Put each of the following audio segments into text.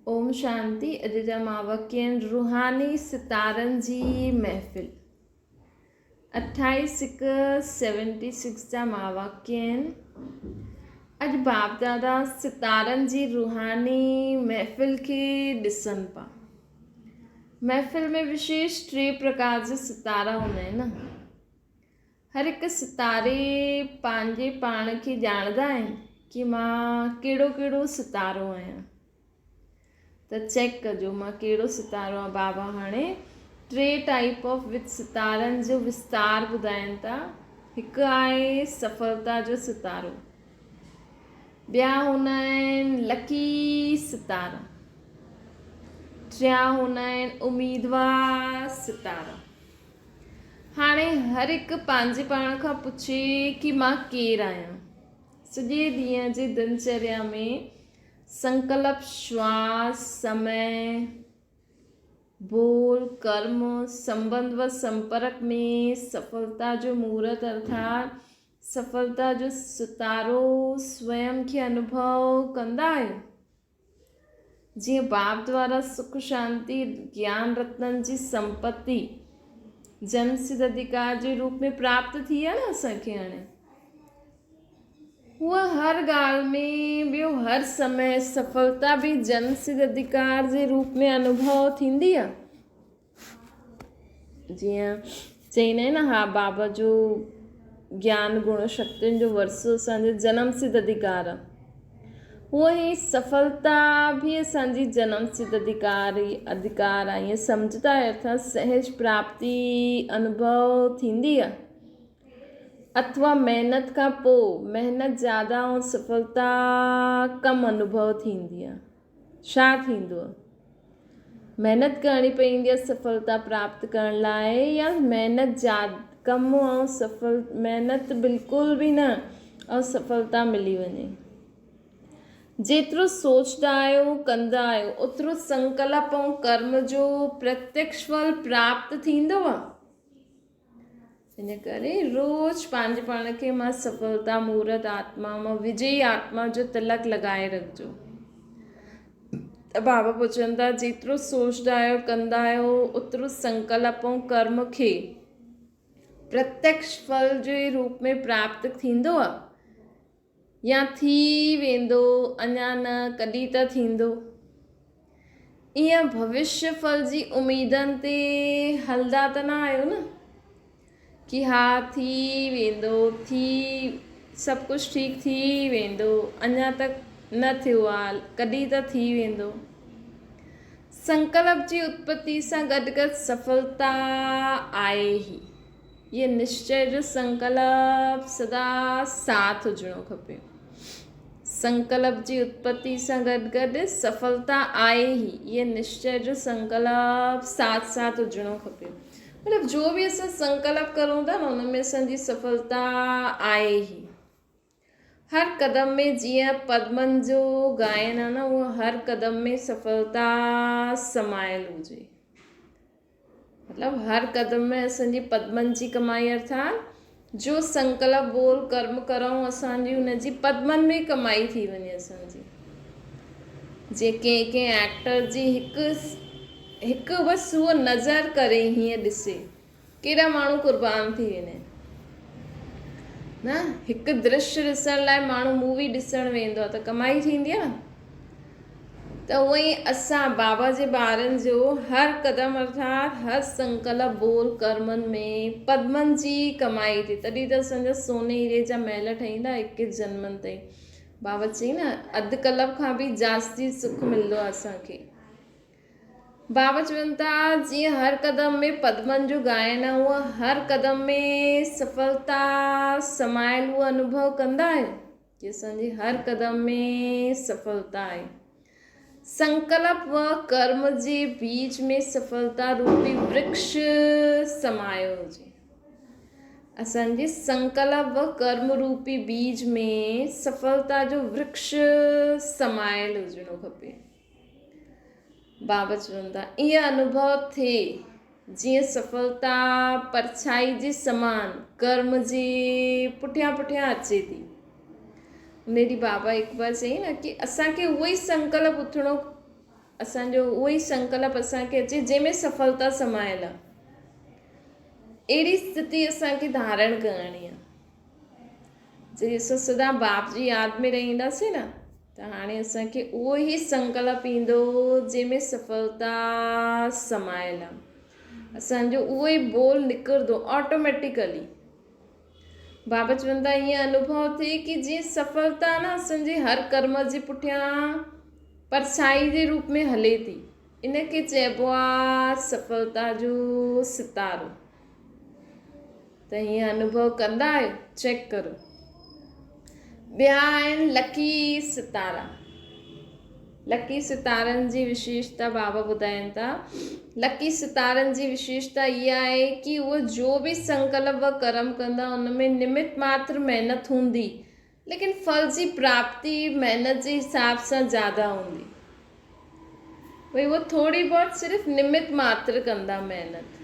ओम शांति। अॼु जा मावक आहिनि रूहानी सितारनि जी महफ़िल। 28/1/76 जा मावक आहिनि। अॼु बाप दादा सितारनि जी रूहानी महफ़िल खे ॾिसनि पिया। महफ़िल में विशेष 3 प्रकार जा सितारा हूंदा आहिनि न। हर हिकु सितारे पंहिंजे पाण खे ॼाणंदा आहिनि कि मां कहिड़ो सितारो आहियां। त चेक कजो मां कहिड़ो सितारो आहे। बाबा हाणे 3 टाइप ऑफ विथ सितारनि जो विस्तार ॿुधाइनि था। हिकु आहे सफलता जो सितारो, ॿिया हूंदा आहिनि लकी सितारा, टिया हूंदा आहिनि उम्मीदवार सितारा। हाणे हर हिकु पंहिंजे पाण खां पुछे कि मां केरु आहियां। सॼे ॾींहं जे दिनचर्या में संकल्प, श्वास, समय, बोल, कर्म, संबंध व संपर्क में सफलता जो मुहूर्त अर्थात सफलता जो सितारो स्वयं खे अनुभव कंदा आहियो। जीअं बाप द्वारा सुख शांति ज्ञान रत्ननि जी संपत्ति जन्म सिद्ध अधिकार जे रूप में प्राप्त थी आहे न असांखे। हाणे हूअ हर ॻाल्हि में ॿियो हर समय सफलता भी जन्म सिद्ध अधिकार जे रूप में अनुभव थींदी आहे। जीअं चईंदा आहिनि न, हा बाबा जो ज्ञान गुण शक्तियुनि जो वरसो असांजो जन्म सिद्ध अधिकार आहे। हूअं ई सफलता भी असांजी जन्म सिद्ध अधिकार आहे। ईअं सम्झंदा आहियो अर्थात सहज प्राप्ति अनुभव थींदी आहे। अथवा महिनत खां पोइ महिनत ज़्यादा ऐं सफलता कम अनुभव थींदी आहे। छा थींदो आहे? महिनत करणी पवंदी आहे सफलता प्राप्त करण लाइ, या महिनत कम ऐं महिनत बिल्कुलु भी न और सफलता मिली वञे। जेतिरो सोचदा आहियो कंदा आहियो ओतिरो संकल्प ऐं कर्म जो प्रत्यक्ष फल प्राप्त थींदो आहे। इन करे रोज़ पंहिंजे पाण खे मां सफलता मुहूर्त आत्मा मां विजयी आत्मा जो तिलक लॻाए रखिजो। त बाबा पुछनि था जेतिरो सोचदा आहियो कंदा आहियो ओतिरो संकल्प ऐं कर्म खे प्रत्यक्ष फल जे रूप में प्राप्त थींदो आहे या थी वेंदो, अञा न, कॾहिं त थींदो। ईअं भविष्य फल जी उम्मीदनि ते हलंदा त न आहियो न कि हा थी वेंदो, सभु कुझु ठीक थी वेंदो, अञा तक न थियो आहे, कॾहिं त थी वेंदो। संकल्प जी उत्पत्ति सां गॾु गॾु सफलता आहे ही। ये निश्चय जो संकल्प सदा साथ हुजणो खपे। संकल्प जी उत्पत्ति सां गॾु गॾु सफलता आहे ही। ये निश्चय जो संकल्प साथ हुजणो खपे। मतलब जो भी असां संकल्प करूं था न उन में असांजी सफलता आहे ही। हर कदम में जीअं पद्मन जो गायन आहे न, उहो हर कदम में सफलता समायल हुजे। मतलब हर कदम में असांजी पद्मन जी कमाई अर्थात जो संकल्प बोल कर्म करूं असांजी उनजी पद्मन में कमाई थी वञे असांजी। जे कंहिं एक्टर जी हिकु बसि उहो नज़र करे हीअं ॾिसे केॾा माण्हू कुर्बान थी वेंदा आहिनि न। हिकु दृश्य ॾिसण लाइ माण्हू मूवी ॾिसण वेंदो आहे त कमाई थींदी आहे न। त उअं ई असां बाबा जे ॿारनि जो हर कदम अर्थात हर संकल्प बोल कर्मनि में पद्मन जी कमाई थी, तॾहिं त असांजा सोने हीरे जा महल ठहींदा 21 जन्मनि ताईं। बाबा चई न अधु कल्प खां बि जास्ती सुख मिलंदो आहे असांखे। बाबा चवनि था जीअं हर कदम में पद्मन जो गायन आहे, उहा हर कदम में सफलता समायल उहो अनुभव कंदा आहियो कि असांजी हर कदम में सफलता आहे। संकल्प व कर्म जे बीच में सफलता रूपी वृक्ष समायो हुजे। असांजे संकल्प व कर्म रूपी बीज में सफलता जो वृक्ष समायल हुजणो खपे। बाबा चवनि था ईअं अनुभव थिए जीअं सफलता परछाई जे समान कर्म जे पुठियां अचे थी। मेरी बाबा हिकु बार चई न कि असांखे उहो ई संकल्प असांजो उहो ई संकल्प असांखे अचे जंहिंमें सफलता समायल आहे। अहिड़ी स्थिति असांखे धारण करणी आहे। जे असां सदा बाप जी यादि में रहंदासीं न त हाणे असांखे उहो ई संकल्प ईंदो जंहिंमें सफलता समायल आहे। असांजो उहो ई बोल निकिरंदो ऑटोमेटिकली। बाबा चवनि था ईअं अनुभव थिए कि जीअं सफलता न असांजे हर कर्म जे पुठियां परछाई जे रूप में हले थी। इनखे चइबो आहे सफलता जो सितारो। त हीअं अनुभव कंदा आहियो? चेक करो। ॿिया आहिनि लकी सितारा। लकी सितारनि जी विशेषता बाबा ॿुधाइनि था। लकी सितारनि जी विशेषता इहा आहे कि उहो जो बि संकल्प कर्म कंदा उनमें निमित मात्र महिनत हूंदी, लेकिन फल जी प्राप्ति महिनत जे हिसाब सां ज़्यादा हूंदी। भई उहो थोड़ी बहुत सिर्फ़ु निमित मात्र कंदा महिनत।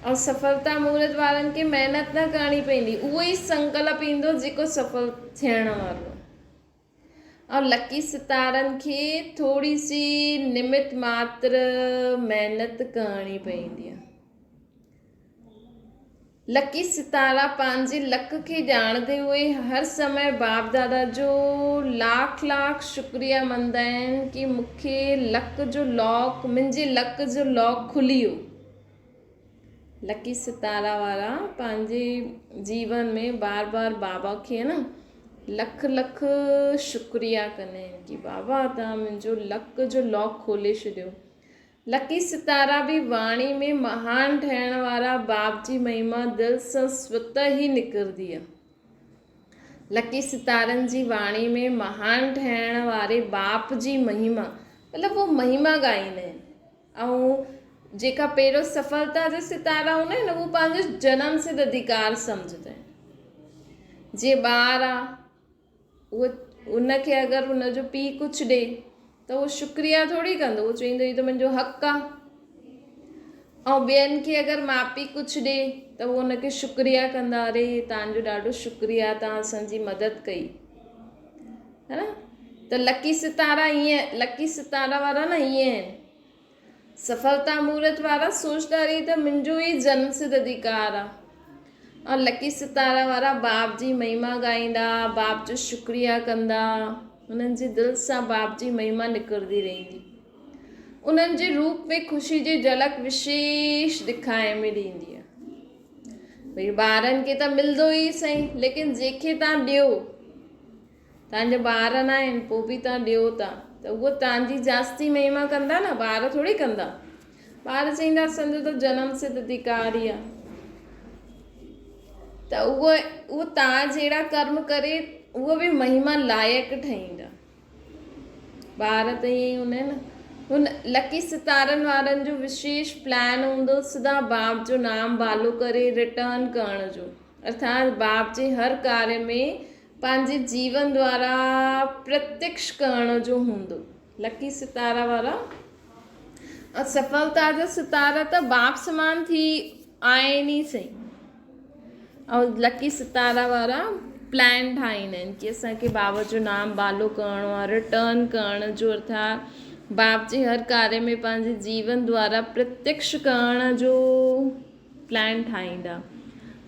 और सफलता मुहूर्त वारनि खे महिनत न करणी पवंदी, उहो ई संकल्प ईंदो जेको सफल थियण वारो। और लकी सितारनि खे थोड़ी सी निमित मात्र महिनत करणी पवंदी आहे। लकी सितारा पंहिंजे लक खे ॼाणंदे हुए हर समय बाप दादा जो लाख लाख शुक्रिया मंदा आहिनि कि मूंखे लक जो लॉक, मुंहिंजे लक जो लॉक खुली वियो। लकी सितारा वारा पंहिंजे जीवन में बार बार बाबा खे न लख लख शुक्रिया कंदा आहिनि कि बाबा तव्हां मुंहिंजो लक जो लॉक खोले छॾियो। लकी सितारा बि वाणी में महान ठहिण वारा बाप जी महिमा दिलि सां स्वतः ई निकिरंदी आहे। लकी सितारनि जी वाणी में महान ठहिण वारे बाप जी महिमा मतिलबु वो महिमा ॻाईंदा आहिनि। ऐं जेका पहिरियों सफलता जा सितारा हूंदा आहिनि न उहो पंहिंजो जनम सिद्ध अधिकार सम्झंदा आहिनि। जे ॿार आहे उहो उनखे अगरि उनजो पीउ कुझु ॾे त उहो शुक्रिया थोड़ी कंदो, उहो चवंदो हीउ त मुंहिंजो हक़ु आहे। ऐं ॿियनि खे अगरि माउ पीउ कुझु ॾे त उहो उनखे शुक्रिया कंदा, अरे तव्हांजो ॾाढो शुक्रिया, तव्हां असांजी मदद कई, है न। त लकी सितारा ईअं, लकी सितारा वारा न ईअं आहिनि। सफलता मुहूर्त वारा सोचदा रही त मुंहिंजो ई जन्म सिद्ध अधिकार आहे। और लकी सितारा वारा बाप जी महिमा ॻाईंदा, बाप जो शुक्रिया कंदा, उन्हनि जे दिलि सां बाप जी महिमा निकिरंदी रहंदी। उन्हनि जे रूप में ख़ुशी जी झलक विशेष ॾेखारे में ॾींदी आहे। भई ॿारनि खे त मिलंदो ई सही, लेकिन जंहिंखे तव्हां ॾियो, तव्हांजा ॿार न आहिनि पोइ बि तव्हां ॾियो था त उहो तव्हांजी जास्ती महिमा कंदा न, ॿार थोड़ी कंदा। ॿार चवंदा असांजो त जनम सिद्ध अधिकार ई आहे। त उहो तव्हां जहिड़ा कर्म करे उहो बि महिमा लाइक़ु ठहींदा। ॿार त ईअं ई हूंदा आहिनि न। हुन लकी सितारनि वारनि जो विशेष प्लान हूंदो सदा बाप जो नाम बालो करे रिटर्न करण जो, अर्थात बाप जे हर कार्य में पंहिंजे जीवन द्वारा प्रत्यक्ष करण जो हूंदो। लकी सितारा वारा और सफलता जा सितारा त बाप समान थी आहिनि ई सही। और लकी सितारा वारा प्लान ठाहींदा आहिनि कि असांखे बाबा जो नाम बालो करिणो आहे, रिटर्न करण जो, अर्थात बाप जे हर कार्य में पंहिंजे जीवन द्वारा प्रत्यक्ष करण जो प्लान ठाहींदा।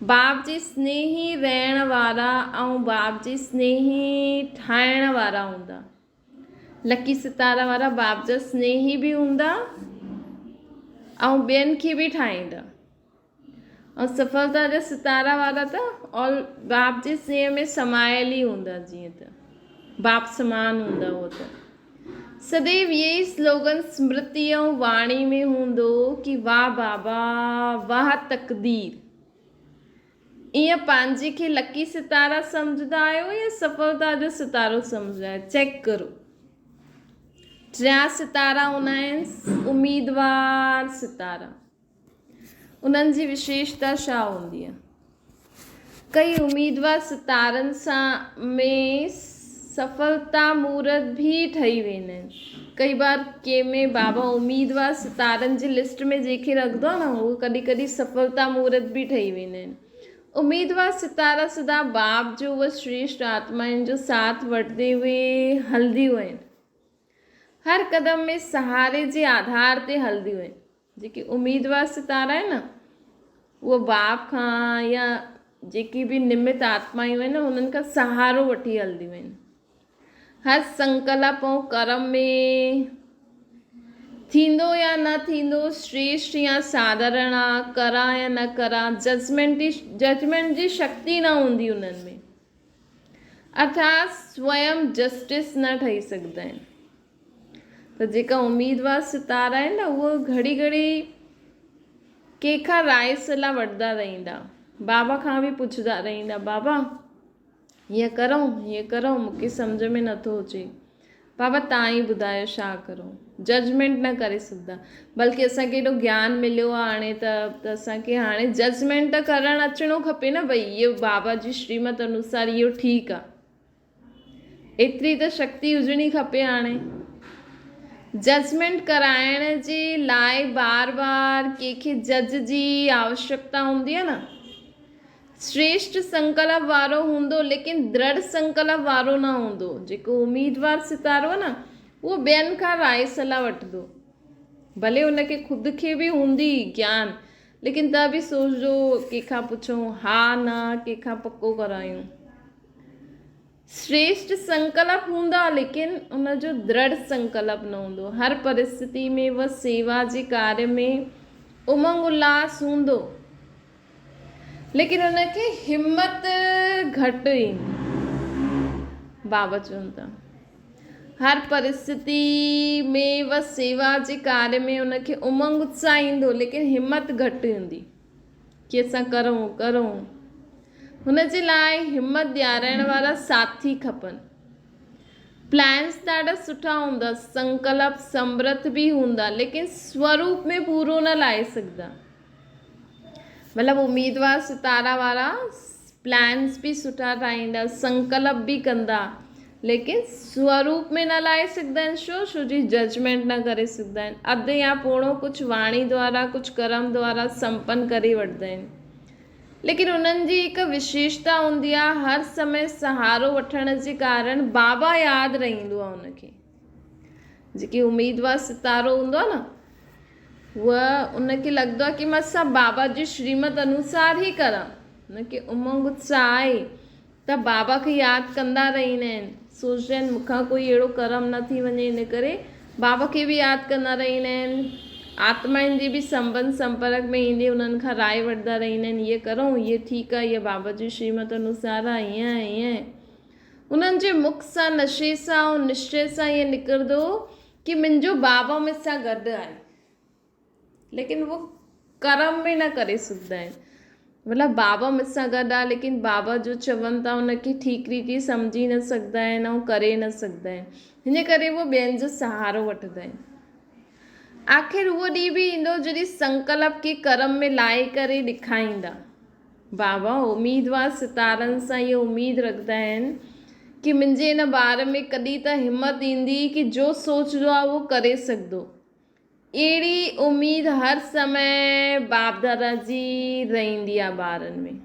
बाप जे स्नेही रहण वारा ऐं बाप जे स्नेही ठाहिण वारा हूंदा। लकी सितारा वारा बाप जा स्नेही बि हूंदा ऐं ॿियनि खे बि ठाहींदा। और सफलता जा सितारा वारा त और बाप जे स्नेह में समायल ई हूंदा, जीअं त बाप समान हूंदा। उहो त सदैव यही स्लोगन स्मृति ऐं वाणी में हूंदो कि वाह बाबा, वाह तक़दीर। ईअं पंहिंजे खे लकी सितारा सम्झंदा आहियो या सफलता जो सितारो सम्झंदा आहियो? चेक करो। टियां सितारा हूंदा आहिनि उम्मीदवार सितारा। उन्हनि जी विशेषता छा हूंदी आहे? कई उम्मीदवार सितारनि सां में सफलता मुहूर्त भी ठही वेंदा आहिनि। कई बार कंहिंमें बाबा उम्मीदवार सितारनि जी लिस्ट में जंहिंखे रखंदो आहे न उहो कॾहिं कॾहिं सफलता मुहूर्त भी ठही वेंदा आहिनि। उम्मीदवार सितारा सदा बाप जो व श्रेष्ठ आत्माउनि जो साथ वठंदे हुए हलंदियूं आहिनि। हर कदम में सहारे जे आधार ते हलंदियूं आहिनि। जेकी उम्मीदवार सितारा आहिनि न, उहो बाप खां या जेकी बि निमित आत्मायूं आहिनि उन्हनि खां सहारो वठी हलंदियूं आहिनि। हर संकल्प ऐं कर्म में थींदो या न थींदो, श्रेष्ठ या साधारण आहे, करा या न करा, जजमेंट जी शक्ति न हूंदी उन्हनि में, अर्थात स्वयं जस्टिस न ठही सघंदा आहिनि। त जेका उम्मीदवार सितारा आहिनि न, उहो घड़ी घड़ी कंहिंखां राय सलाह वठंदा रहंदा, बाबा खां बि पुछंदा रहंदा, बाबा हीअं करूं, मूंखे सम्झ में नथो अचे, बाबा तव्हां ई ॿुधायो छा करूं। जजमेंट न करे सघंदा, बल्कि असांखे एॾो ज्ञान मिलियो आहे हाणे त असांखे हाणे जजमेंट त करणु अचिणो खपे न, भई इहो बाबा जी श्रीमत अनुसार इहो ठीकु आहे, एतिरी त शक्ति हुजणी खपे। हाणे जजमेंट कराइण जे लाइ बार बार कंहिंखे जज जी आवश्यकता हूंदी आहे न। श्रेष्ठ संकल्प वारो हूंदो, लेकिन दृढ़ संकल्प वारो न हूंदो। जेको उम्मीदवार सितारो आहे न, उहो ॿियनि खां राय सलाह वठंदो, भले हुनखे ख़ुदि खे बि हूंदी ज्ञान, लेकिन त बि सोचजो कंहिंखां पुछूं, हा न कंहिंखां पको करायूं। श्रेष्ठ संकल्प हूंदा, लेकिन उनजो दृढ़ संकल्प न हूंदो। हर परिस्थिति में वह सेवा जे कार्य में उमंग उल्लास हूंदो, लेकिन उनखे हिम्मत घटि ईंदी। बाबा चवनि था, हर परिस्थिति में वह सेवा जे कार्य में उनखे उमंग उत्साह ईंदो, लेकिन हिम्मत घटि ईंदी कि असां करूं। हुनजे लाइ हिम्मत ॾियारण वारा साथी खपनि। प्लान्स ॾाढा सुठा हूंदा, संकल्प समृद्ध बि हूंदा, लेकिन स्वरूप में पूरो न लाहे सघंदा। मतिलबु उम्मीदवार सितारा वारा प्लान्स बि सुठा ठाहींदा, संकल्प बि कंदा, लेकिन स्वरूप में न लाहे सघंदा आहिनि। छो जी जजमेंट न करे सघंदा आहिनि। अधु या पोणो कुझु वाणी द्वारा, कुझु कर्म द्वारा संपन्न करे वठंदा आहिनि, लेकिन उन्हनि जी हिकु विशेषता हूंदी आहे, हर समय सहारो वठण जे कारण बाबा यादि रहंदो आहे उनखे। जेकी उम्मीदवार सितारो हूंदो आहे न, उनखे लॻंदो आहे कि मां सभु बाबा जी श्रीमत अनुसार ई करां। उनखे उमंग उत्साह आहे त बाबा खे यादि कंदा रहंदा आहिनि, सोचंदा आहिनि मूंखां कोई अहिड़ो कर्म न थी वञे, इन करे बाबा खे बि यादि कंदा रहंदा आहिनि। आत्माउनि जी बि संबंध संपर्क में ईंदे उन्हनि खां राय वठंदा रहंदा आहिनि, हीअ करूं, हीअ ठीकु आहे, हीअ बाबा जी श्रीमत अनुसार आहे, हीअं। उन्हनि जे मुख सां नशे सां ऐं निश्चय सां ईअं निकिरंदो कि मुंहिंजो बाबा मूंसां गॾु आहे, लेकिन वो कर्म में न करे सघंदा आहिनि। मतिलबु बाबा मूंसां गॾु आहे, लेकिन बाबा जो चवनि था उनखे ठीक रीति सम्झी न सघंदा आहिनि ऐं करे न सघंदा आहिनि। हिन करे वो ॿियनि जो सहारो वठंदा आहिनि। आख़िर उहो ॾींहुं बि ईंदो जॾहिं संकल्प खे कर्म में लाहे करे ॾेखारींदा। बाबा उम्मीदवार सितारनि सां इहो उम्मीद रखंदा आहिनि कि मुंहिंजे हिन ॿार में कॾहिं त हिम्मत ईंदी कि जो सोचंदो आहे उहो करे सघंदो। अहिड़ी उम्मीद हर समय बाप दादा जी रहंदी आहे ॿारनि में।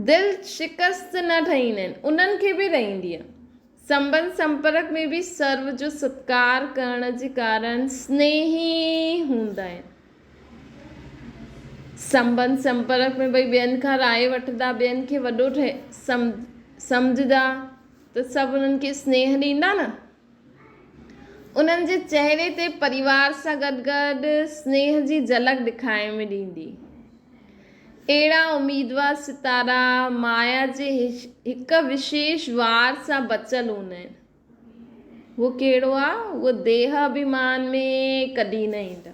दिलि शिकस्त न ठाहींदा आहिनि, उन्हनि खे बि रहंदी आहे। संबंध संपर्क में भी सर्व जो सत्कार करण जे कारण स्नेही हूंदा आहिनि। संबंध संपर्क में भई ॿियनि खां राय वठंदा, ॿियनि खे वॾो सम्झदा, त सभु उन्हनि खे स्नेह ॾींदा न। उन्हनि जे चहिरे ते परिवार सां गॾु गॾु स्नेह जी झलक ॾेखारण में ॾींदी। अहिड़ा उम्मीदवार सितारा माया जे हिकु विशेष वार सां बचियल हूंदा आहिनि। वो कहिड़ो आहे? उहो देह अभिमान में कॾहिं न ईंदा।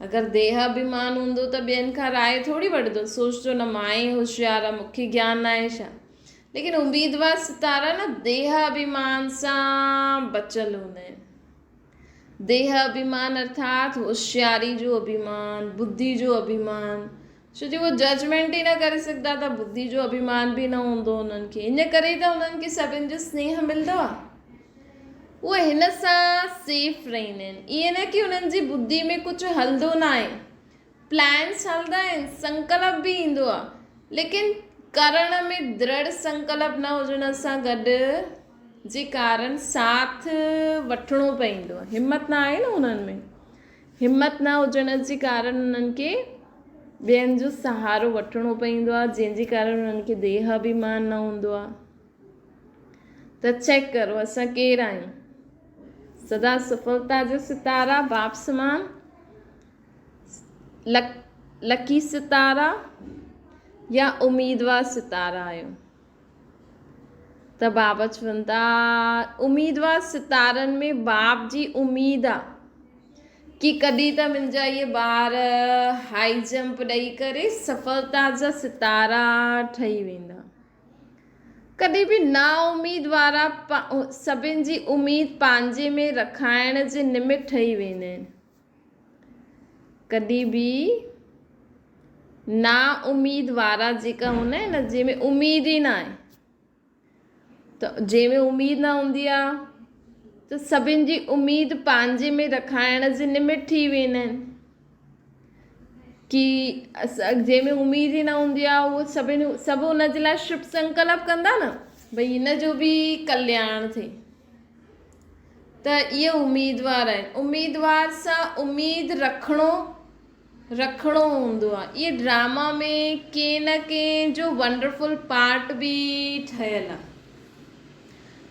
अगरि देह अभिमान हूंदो त ॿियनि खां राय थोरी वठंदो, सोचजो न मां ई होशियारु आहे, मूंखे ज्ञान आहे छा। लेकिन उम्मीदवार सितारा न देह अभिमान सां बचियल हूंदा आहिनि। देह अभिमान अर्थात होशियारी जो अभिमान, बुद्धि जो अभिमान। छो जो उहो जजमेंट ई न करे सघंदा, त बुद्धि जो अभिमान बि न हूंदो उन्हनि खे। इन करे त उन्हनि खे सभिनि जो स्नेह मिलंदो आहे। उहे हिन सां सेफ रहंदा आहिनि। ईअं न कि उन्हनि जी बुद्धि में कुझु हलंदो न आहे, प्लान्स हलंदा आहिनि, संकल्प बि ईंदो आहे, लेकिन करण में दृढ़ संकल्प न हुजण सां गॾु जे कारण साथ वठिणो पवंदो आहे। हिमत न आहे न उन्हनि में, हिमत न हुजण जे कारण उन्हनि खे ॿियनि जो सहारो वठिणो पवंदो आहे, जंहिंजे कारण उन्हनि खे देहाभिमान न हूंदो आहे। त चेक करो असां केरु आहियूं? सदा सफलता जो सितारा बाप समान, लकी सितारा या उम्मीदवार सितारा आहियो? त बाबा चवनि था उम्मीदवार सितारनि में बाप जी उम्मीद आहे कि कॾहिं त मुंहिंजा इहे ॿार हाई जंप ॾेई करे सफलता जा सितारा ठही वेंदा। कॾहिं बि ना उम्मीद वारा सभिनि जी उम्मीद पंहिंजे में रखाइण जे निमित ठही वेंदा आहिनि। कॾहिं बि ना उम्मीद वारा जेका हूंदा आहिनि न, जंहिंमें उम्मीद ई न आहे, त जंहिंमें उम्मीद न हूंदी आहे त सभिनि जी उम्मीद पंहिंजे में रखाइण जे निमित थी वेंदा आहिनि। कि जंहिंमें उम्मीद ई न हूंदी आहे उहो सभु हुन जे लाइ शुभ संकल्प कंदा न, भई हिन जो बि कल्याण थिए। त इहे उम्मीदवार आहिनि। उम्मीदवार सां उम्मीद रखिणो हूंदो आहे। इहे ड्रामा में कंहिं न कंहिं जो वंडरफुल पार्ट बि ठहियलु आहे।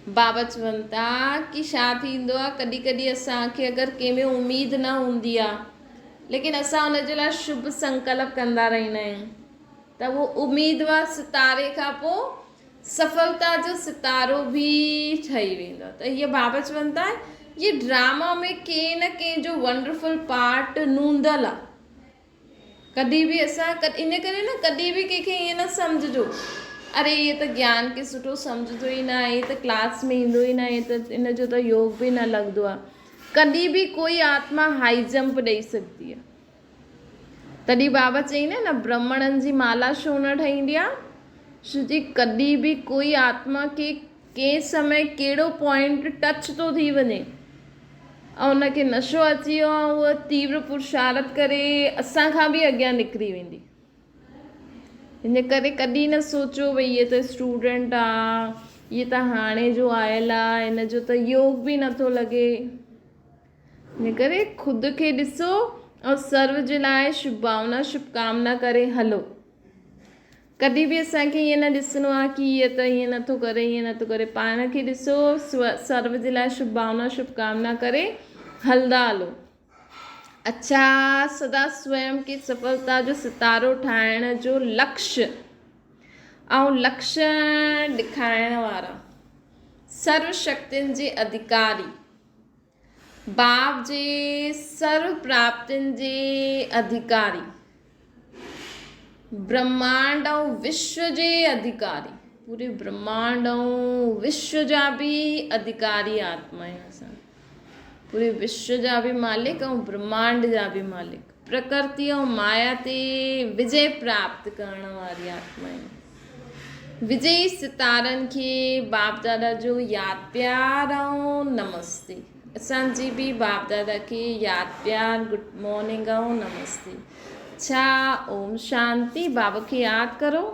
बाबा चवनि था कि छा थींदो आहे, कॾहिं कॾहिं असांखे अगरि कंहिंमें उम्मीद न हूंदी आहे लेकिन असां हुन जे लाइ शुभ संकल्प कंदा रहंदा आहियूं, त उहो उम्मीदवार सितारे खां पोइ सफलता जो सितारो बि ठही वेंदो आहे। त हीअ बाबा चवनि था ये ड्रामा में कंहिं न कंहिं जो वंडरफुल पार्ट नूंदल आहे। कॾहिं बि असां इन करे न कॾहिं बि कंहिंखे ईअं न सम्झिजो अरे ये त ज्ञान खे सुठो सम्झंदो ई न आहे, ये त क्लास में ईंदो ई न आहे, त इन जो त योग बि न लॻंदो आहे। कॾहिं बि कोई आत्मा हाई जंप ॾेई सघंदी आहे। तॾहिं बाबा चईंदा न ब्राह्मणनि जी माला छो न ठहींदी आहे? छो जी कॾहिं बि कोई आत्मा खे कंहिं समय कहिड़ो पॉइंट टच थो थी वञे ऐं उनखे नशो अची वियो आहे, उहा तीव्र पुरुषार्थ करे असां खां बि अॻियां निकिरी वेंदी। इन करे कॾहिं न सोचो भई इहे त स्टूडेंट आहे, इहे त हाणे जो आयल आहे, इन जो त योग बि नथो लॻे। इन करे ख़ुदि खे ॾिसो ऐं सर्व जे लाइ शुभ भावना शुभकामना करे हलो। कॾहिं बि असांखे ईअं न ॾिसणो आहे कि ईअं त ईअं नथो करे, ईअं नथो करे। पाण खे ॾिसो, सर्व जे लाइ शुभ भावना शुभकामना करे हलंदा हलो। अच्छा, सदा स्वयं की सफलता जो सितारो ठाहिण जो लक्ष्य ऐं लक्ष्य ॾेखारण वारा सर्व शक्तियुनि जे अधिकारी, बाप जे सर्व प्राप्तियुनि जे अधिकारी, ब्रह्मांड ऐं विश्व जे अधिकारी, पूरे ब्रह्मांड ऐं विश्व जा बि अधिकारी आत्मा आहियूं असां। पूरे विश्व जा बि मालिक ऐं ब्रह्मांड जा बि मालिक, प्रकृति ऐं माया ते विजय प्राप्त करण वारी आत्मा आहियूं। विजयी सितारनि खे बाप दादा जो यादि प्यार ऐं नमस्ते। असांजी बि बाप दादा खे यादि प्यार, गुड मॉर्निंग ऐं नमस्ते। अच्छा, ओम शांति। बाबा खे यादि करो।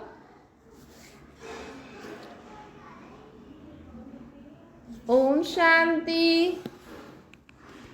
ओम शांति।